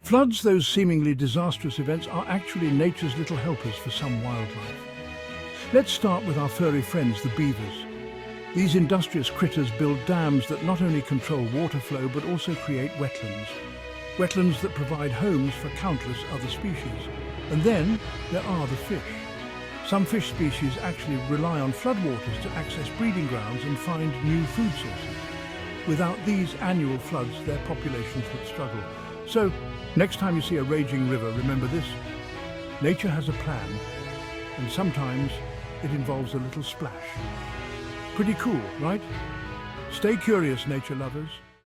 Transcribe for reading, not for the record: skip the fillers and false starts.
Floods, those seemingly disastrous events, are actually nature's little helpers for some wildlife. Let's start with our furry friends, the beavers. These industrious critters build dams that not only control water flow but also create wetlands. Wetlands that provide homes for countless other species. And then there are the fish. Some fish species actually rely on floodwaters to access breeding grounds and find new food sources. Without these annual floods, their populations would struggle. So, next time you see a raging river, remember this: nature has a plan, and sometimes it involves a little splash. Pretty cool, right? Stay curious, nature lovers.